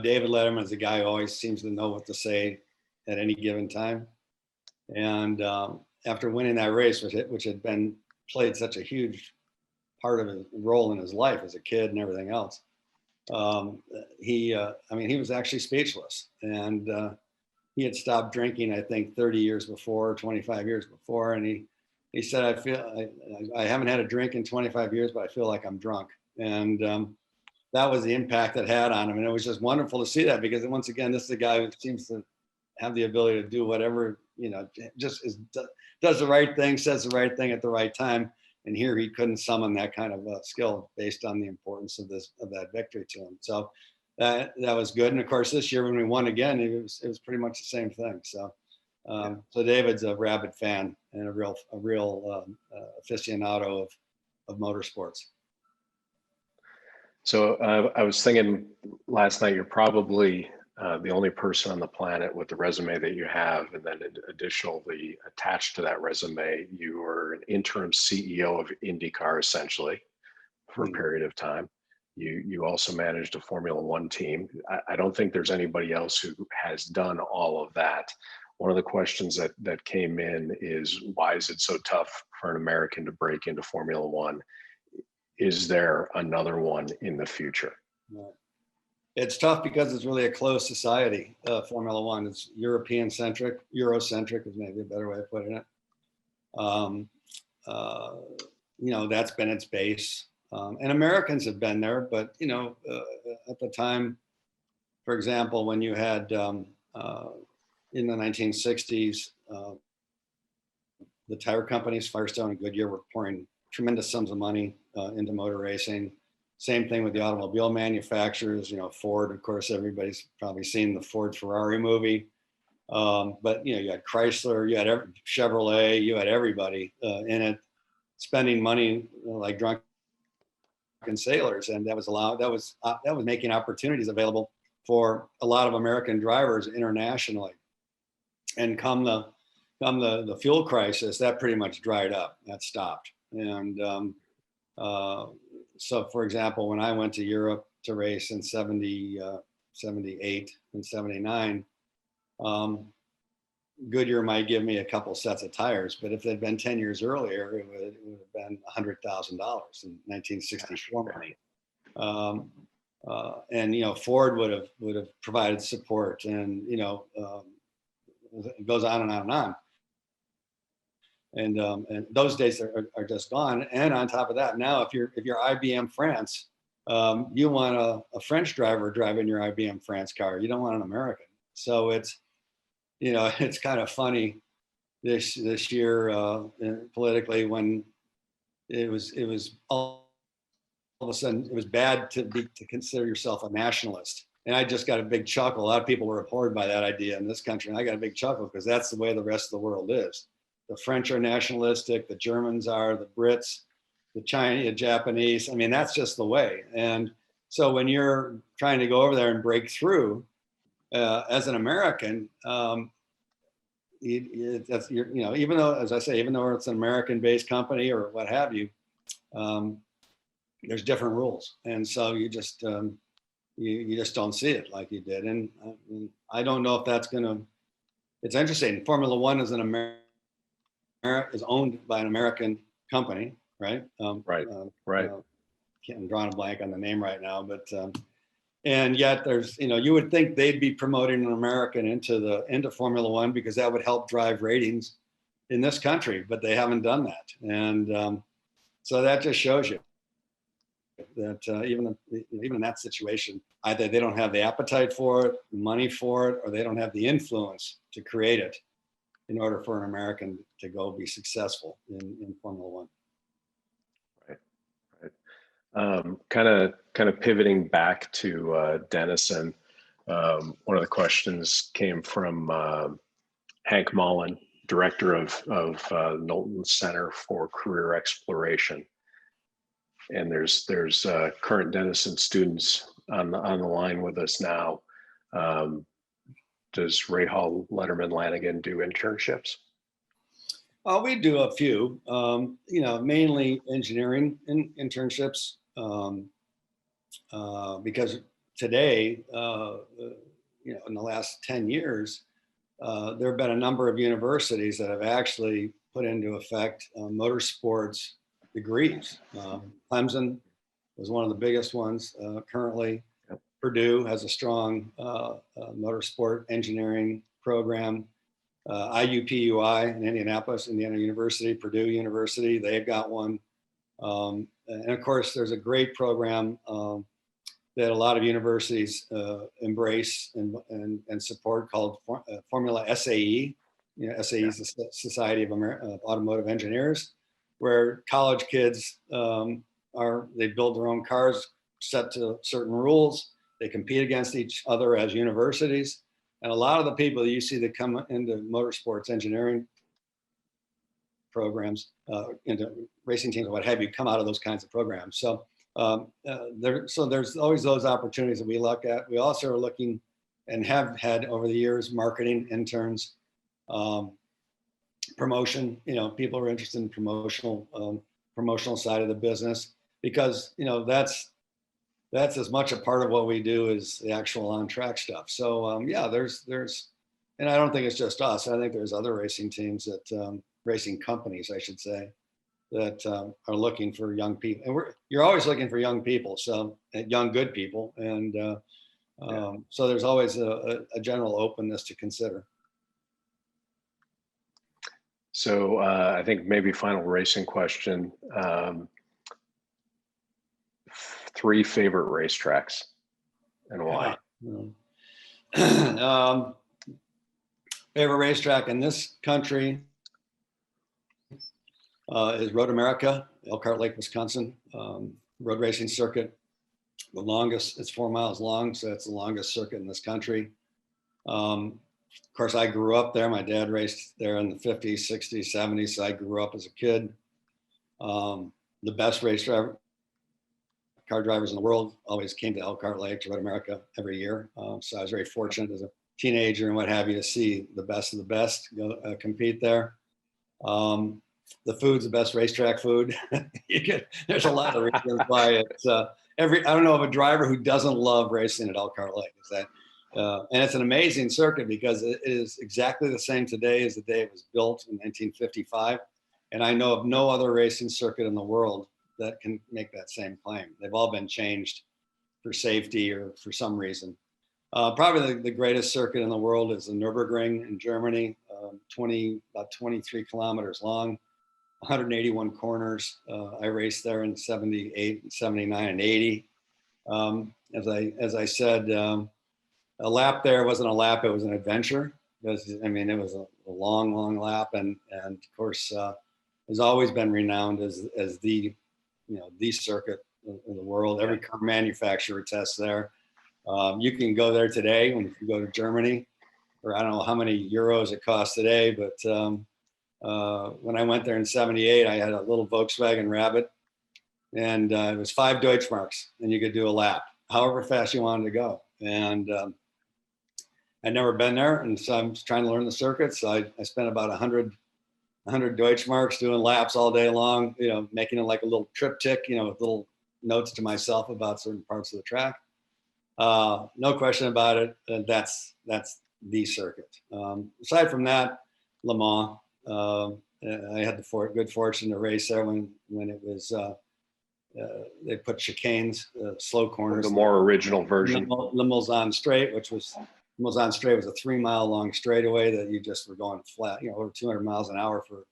David Letterman is a guy who always seems to know what to say at any given time. And after winning that race, which had been played such a huge part of his role in his life as a kid and everything else, he was actually speechless. And he had stopped drinking, I think, 30 years before, 25 years before. And he said, I haven't had a drink in 25 years, but I feel like I'm drunk. And that was the impact it had on him. And it was just wonderful to see that, because once again, this is a guy who seems to have the ability to do whatever, does the right thing, says the right thing at the right time. And here he couldn't summon that kind of skill based on the importance of that victory to him. So that was good. And of course, this year when we won again, it was pretty much the same thing. So so David's a rabid fan and a real aficionado of motorsports. So I was thinking last night, you're probably the only person on the planet with the resume that you have. And then additionally attached to that resume, you were an interim CEO of IndyCar essentially for a period of time. You also managed a Formula One team. I don't think there's anybody else who has done all of that. One of the questions that came in is, why is it so tough for an American to break into Formula One? Is there another one in the future? Right. It's tough because it's really a closed society. Formula One, it's European-centric, Eurocentric is maybe a better way of putting it. That's been its base. And Americans have been there, but, at the time, for example, when you had in the 1960s, the tire companies, Firestone and Goodyear, were pouring tremendous sums of money into motor racing. Same thing with the automobile manufacturers, Ford, of course, everybody's probably seen the Ford Ferrari movie. But, you had Chrysler, you had Chevrolet, you had everybody in it spending money like drunk sailors, and that was making opportunities available for a lot of American drivers internationally. And come the fuel crisis, that pretty much dried up. That stopped. And so, for example, when I went to Europe to race in 78 and 79, Goodyear might give me a couple sets of tires, but if they'd been 10 years earlier, it would have been $100,000 in 1964 money. And Ford would have provided support, and it goes on and on and on. And those days are just gone. And on top of that, now if you're IBM France, you want a French driver driving your IBM France car. You don't want an American. So it's kind of funny this year politically, when it was all of a sudden it was bad to consider yourself a nationalist. And I just got a big chuckle. A lot of people were abhorred by that idea in this country, and I got a big chuckle because that's the way the rest of the world is. The French are nationalistic, the Germans are, the Brits, the Chinese, Japanese. I mean, that's just the way. And so when you're trying to go over there and break through as an American, even though, as I say, even though it's an American-based company or what have you, there's different rules, and so you just don't see it like you did. And I don't know if that's gonna. It's interesting. Formula One is is owned by an American company, right? Right. I'm drawing a blank on the name right now, but. And yet there's, you would think they'd be promoting an American into Formula One because that would help drive ratings in this country, but they haven't done that. And so that just shows you that even in that situation, either they don't have the appetite for it, money for it, or they don't have the influence to create it in order for an American to go be successful in Formula One. Kind of pivoting back to Denison. One of the questions came from Hank Mullen, director of Knowlton Center for Career Exploration. And there's current Denison students on the line with us now. Does Rahal Letterman Lanigan do internships? We do a few, mainly engineering internships, because today, in the last 10 years, there have been a number of universities that have actually put into effect motorsports degrees. Clemson was one of the biggest ones currently. Yep. Purdue has a strong motorsport engineering program. IUPUI in Indianapolis, Indiana University, Purdue University, they've got one. And of course, there's a great program that a lot of universities embrace and support called Formula SAE. SAE is the Society of Automotive Engineers, where college kids they build their own cars set to certain rules. They compete against each other as universities. And a lot of the people that you see that come into motorsports engineering programs, into racing teams, what have you, come out of those kinds of programs. So there's always those opportunities that we look at. We also are looking and have had over the years marketing interns, promotion. People are interested in promotional side of the business because that's as much a part of what we do as the actual on-track stuff. So there's, and I don't think it's just us. I think there's other racing teams that, racing companies, I should say, that are looking for young people. And you're always looking for young people, young good people, and so there's always a general openness to consider. So I think maybe final racing question. 3 favorite racetracks and why? Favorite racetrack in this country is Road America, Elkhart Lake, Wisconsin. Road racing circuit, the longest, it's 4 miles long, so it's the longest circuit in this country. Of course, I grew up there. My dad raced there in the 50s, 60s, 70s, so I grew up as a kid. The best racetrack car drivers in the world always came to Elkhart Lake to Road America every year. So I was very fortunate as a teenager and what have you to see the best of the best compete there. The food's the best racetrack food. There's a lot of reasons why it's I don't know of a driver who doesn't love racing at Elkhart Lake. Is that, and it's an amazing circuit because it is exactly the same today as the day it was built in 1955. And I know of no other racing circuit in the world that can make that same claim. They've all been changed for safety or for some reason. Probably the greatest circuit in the world is the Nürburgring in Germany, about 23 kilometers long, 181 corners. I raced there in 78, 79, and 80. As I said, a lap there wasn't a lap, it was an adventure. Because, I mean, it was a long, long lap, and of course, has always been renowned as the, the circuit in the world. Every car manufacturer tests there. You can go there today when you go to Germany, or I don't know how many euros it costs today, but when I went there in 78, I had a little Volkswagen Rabbit, and it was 5 Deutschmarks, and you could do a lap, however fast you wanted to go. And I'd never been there, and so I'm trying to learn the circuit. So I spent about 100 Deutschmarks doing laps all day long, making it like a little triptych, with little notes to myself about certain parts of the track. No question about it. That's the circuit. Aside from that, Le Mans, I had the good fortune to race there when it was, they put chicanes, slow corners. The more original version. Le Mulsanne Straight, which was, Mulsanne Straight was a 3-mile long straightaway that you just were going flat, over 200 miles an hour for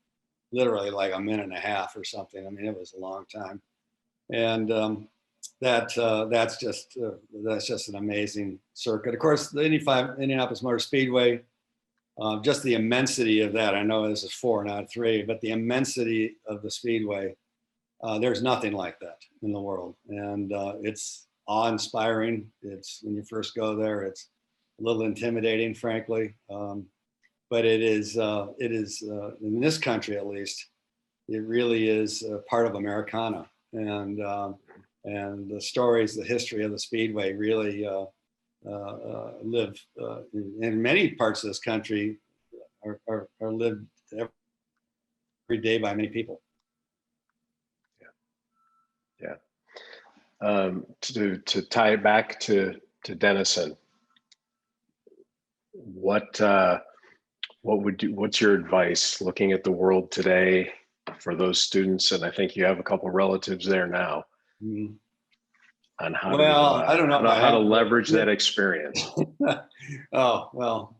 literally like a minute and a half or something. I mean, it was a long time. And that's just an amazing circuit. Of course, the Indianapolis Motor Speedway, just the immensity of that. I know this is 4, not 3, but the immensity of the Speedway, there's nothing like that in the world. And it's awe-inspiring. It's, when you first go there, it's a little intimidating, frankly. But it is in this country, at least, it really is part of Americana. And the stories, the history of the Speedway really live in many parts of this country are lived every day by many people. Yeah. To tie it back to Denison, what's your advice looking at the world today for those students? And I think you have a couple relatives there now. Mm-hmm. On how I don't know how to leverage that experience. Oh, well,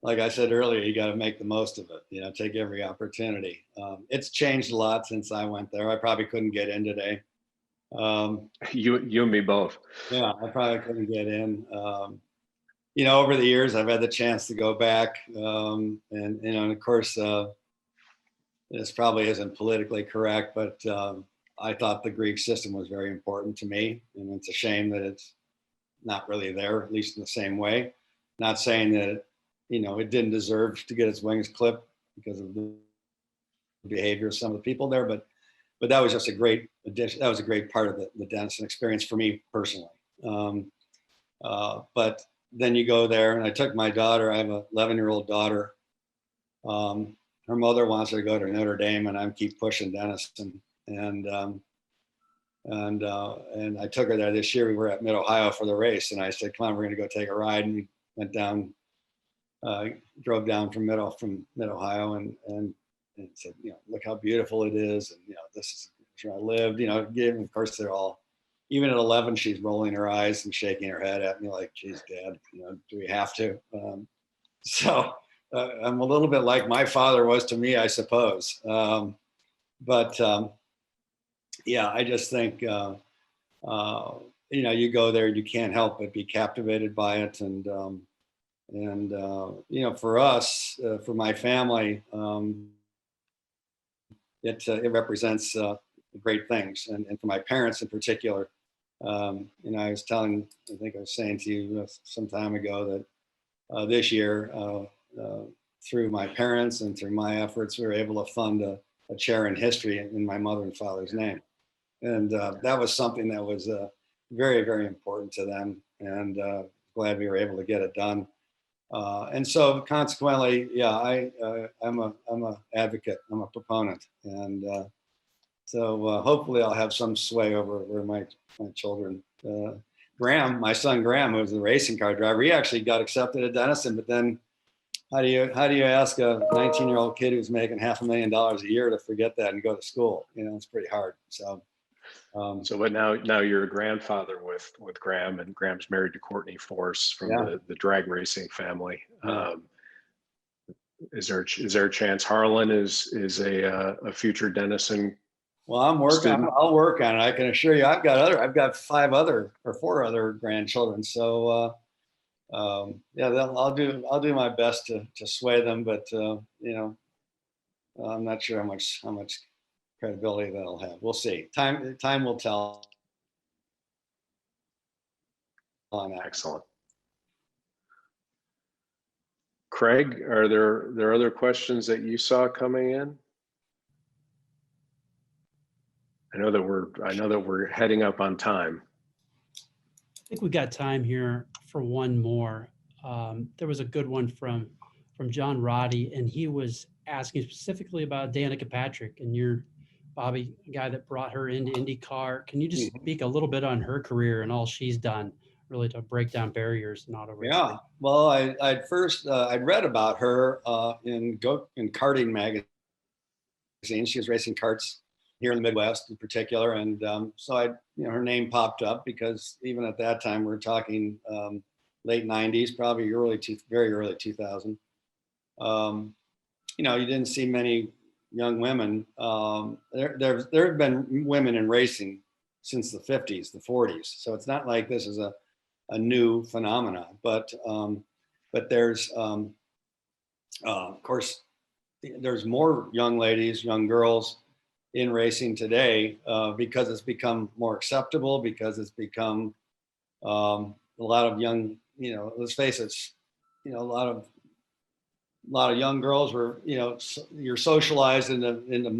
like I said earlier, you got to make the most of it, take every opportunity. It's changed a lot since I went there. I probably couldn't get in today. You and me both. Yeah, I probably couldn't get in. Over the years, I've had the chance to go back. And of course, this probably isn't politically correct, but I thought the Greek system was very important to me. And it's a shame that it's not really there, at least in the same way. Not saying that, it didn't deserve to get its wings clipped because of the behavior of some of the people there, but that was just a great addition. That was a great part of the Denison experience for me personally. But then you go there, and I took my daughter. I have an 11-year-old daughter. Her mother wants her to go to Notre Dame, and I keep pushing Denison. And I took her there this year. We were at Mid-Ohio for the race, and I said, "Come on, we're going to go take a ride." And we went down, drove down from Mid-Ohio, and said, "Look how beautiful it is, and this is where I lived." Of course, they're all. Even at 11, she's rolling her eyes and shaking her head at me like, "Geez, Dad, do we have to?" So I'm a little bit like my father was to me, I suppose. But yeah, I just think, you go there, you can't help but be captivated by it. And for us, for my family, it represents great things. And for my parents in particular, I was saying to you some time ago that this year, through my parents and through my efforts, we were able to fund a chair in history in my mother and father's name. And that was something that was very, very important to them. And glad we were able to get it done. And so consequently, yeah, I'm a advocate. I'm a proponent. And so hopefully I'll have some sway over my children. Graham, my son Graham, who was the racing car driver, he actually got accepted at Denison, but then how do you ask a 19-year-old kid who's making $500,000 a year to forget that and go to school? You know, it's pretty hard. So, but now you're a grandfather with Graham, and Graham's married to Courtney Force from the drag racing family. Yeah. Is there a chance Harlan is a future Denison? Well, I'll work on it. I can assure you, I've got 4 other grandchildren. So, yeah, I'll do my best to sway them, but you know, I'm not sure how much credibility that'll have. We'll see. Time will tell on that. Excellent. Craig, are there other questions that you saw coming in? I know that we're heading up on time. I think we got time here for one more. There was a good one from John Roddy, and he was asking specifically about Danica Patrick, and you're, Bobby, a guy that brought her into IndyCar. Can you just speak a little bit on her career and all she's done, really, to break down barriers in auto racing? Yeah. Well, I'd read about her in karting magazine. She was racing karts here in the Midwest in particular. And so her name popped up because even at that time, we're talking late 90s, probably very early 2000. You didn't see many young women. There have been women in racing since the 50s, the 40s. So it's not like this is a new phenomenon, but there's, of course, there's more young ladies, young girls in racing today because it's become more acceptable, because it's become a lot of young, let's face it, a lot of young girls were, you're socialized into being a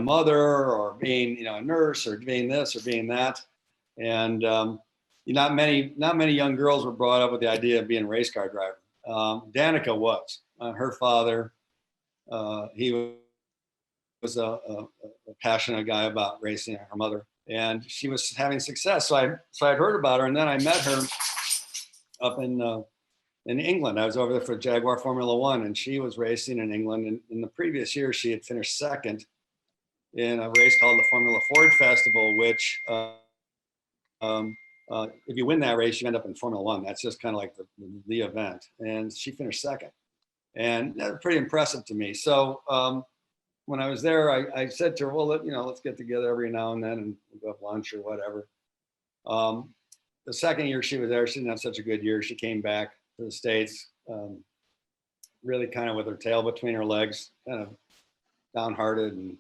mother or being, a nurse or being this or being that. And not many young girls were brought up with the idea of being a race car driver. Danica was. Her father, he was a passionate guy about racing, her mother, and she was having success. So I'd heard about her, and then I met her up in England. I was over there for Jaguar Formula One, and she was racing in England. And in the previous year, she had finished second in a race called the Formula Ford Festival, which if you win that race, you end up in Formula One. That's just kind of like the event. And she finished second. And that was pretty impressive to me. So when I was there, I said to her, well, let's get together every now and then and go have lunch or whatever. The second year she was there, she didn't have such a good year. She came back to the States, really kind of with her tail between her legs, kind of downhearted and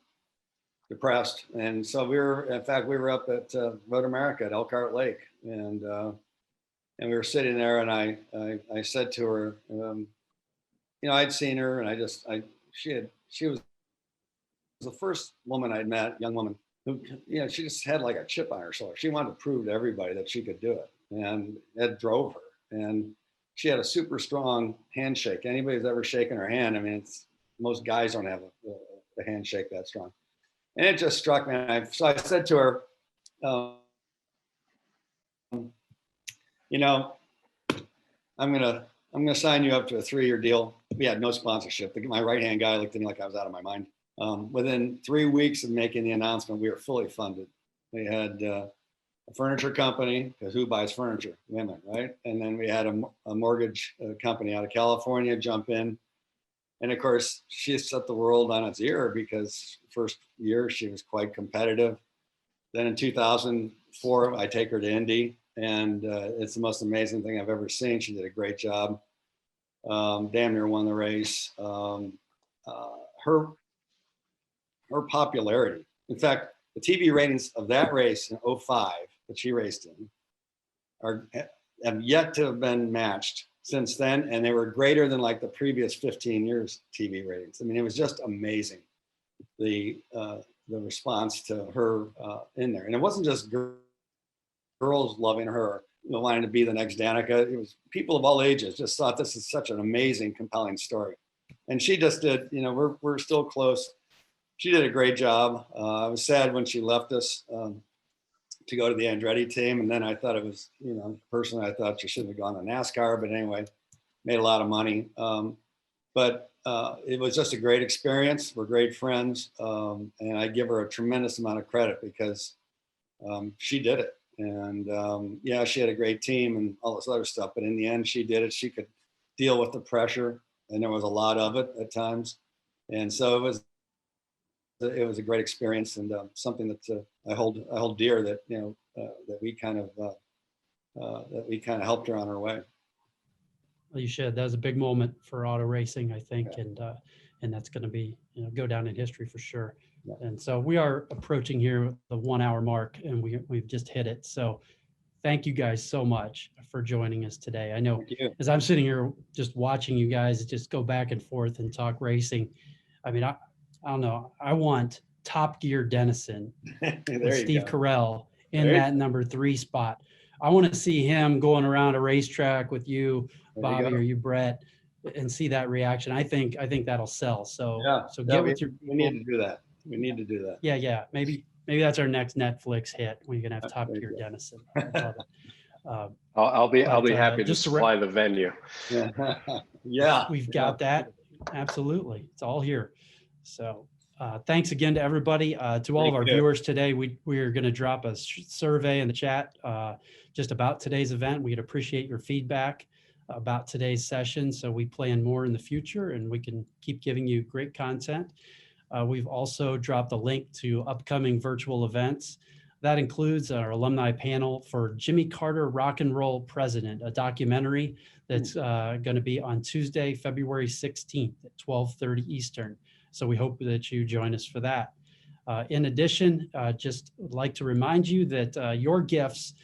depressed. And so we were up at Road America at Elkhart Lake, and we were sitting there, and I said to her, I'd seen her, and she was the first woman I'd met, young woman, who, she just had like a chip on her shoulder. She wanted to prove to everybody that she could do it, and that drove her. And she had a super strong handshake. Anybody who's ever shaken her hand, I mean, most guys don't have a handshake that strong. And it just struck me. So I said to her, I'm gonna sign you up to a 3-year deal. We had no sponsorship. My right-hand guy looked at me like I was out of my mind. Within 3 weeks of making the announcement, we were fully funded. We had a furniture company, because who buys furniture? Women, right? And then we had a mortgage company out of California jump in. And of course, she set the world on its ear because first year she was quite competitive. Then in 2004, I take her to Indy, and it's the most amazing thing I've ever seen. She did a great job. Damn near won the race. Her popularity. In fact, the TV ratings of that race in 2005 that she raced in have yet to have been matched since then, and they were greater than like the previous 15 years TV ratings. I mean, it was just amazing. The the response to her in there. And it wasn't just girls loving her, wanting to be the next Danica. It was people of all ages just thought this is such an amazing, compelling story. And she just did, we're still close. She did a great job. I was sad when she left us to go to the Andretti team. And then I thought it was, personally, I thought she shouldn't have gone to NASCAR, but anyway, made a lot of money. But it was just a great experience. We're great friends. And I give her a tremendous amount of credit because she did it. And yeah, she had a great team and all this other stuff. But in the end, she did it. She could deal with the pressure. And there was a lot of it at times. And so it was a great experience and something that I hold dear, that, that we kind of helped her on her way. Well, you should. That was a big moment for auto racing, I think, yeah. And that's going to be, go down in history for sure. Yeah. And so we are approaching here the 1 hour mark, and we've just hit it. So thank you guys so much for joining us today. I know as I'm sitting here just watching you guys just go back and forth and talk racing. I mean, I don't know. I want Top Gear Denison with Steve Carell in that number 3 spot. I want to see him going around a racetrack with you, Bobby, or you, Brett, and see that reaction. I think that'll sell. So yeah, so get with your. We need to do that. We need to do that. Yeah. Maybe that's our next Netflix hit. We're gonna have Top Gear Denison. I'll be happy to supply the venue. Yeah, we've got that. Absolutely, it's all here. So thanks again to everybody. To all of our viewers today, we're going to drop a survey in the chat just about today's event. We'd appreciate your feedback about today's session so we plan more in the future and we can keep giving you great content. We've also dropped a link to upcoming virtual events. That includes our alumni panel for Jimmy Carter Rock and Roll President, a documentary that's going to be on Tuesday, February 16th at 12:30 Eastern. So we hope that you join us for that. In addition, just would like to remind you that your gifts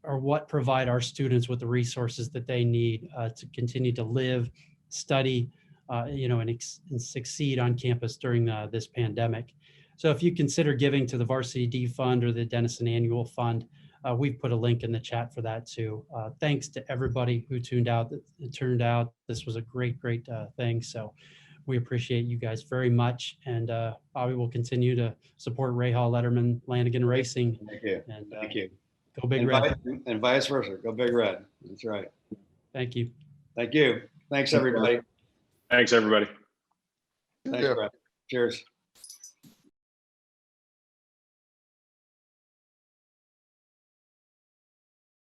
are what provide our students with the resources that they need to continue to live, study, and succeed on campus during this pandemic. So if you consider giving to the Varsity D Fund or the Denison Annual Fund, we've put a link in the chat for that too. Thanks to everybody who tuned out. It turned out this was a great thing. So we appreciate you guys very much. And Bobby will continue to support Rahal Letterman Lanigan Racing. Thank you. And, thank you. Go Big Red. And vice versa. Go Big Red. That's right. Thank you. Thank you. Thanks, everybody. Thanks, everybody. Thanks, Brett. Cheers.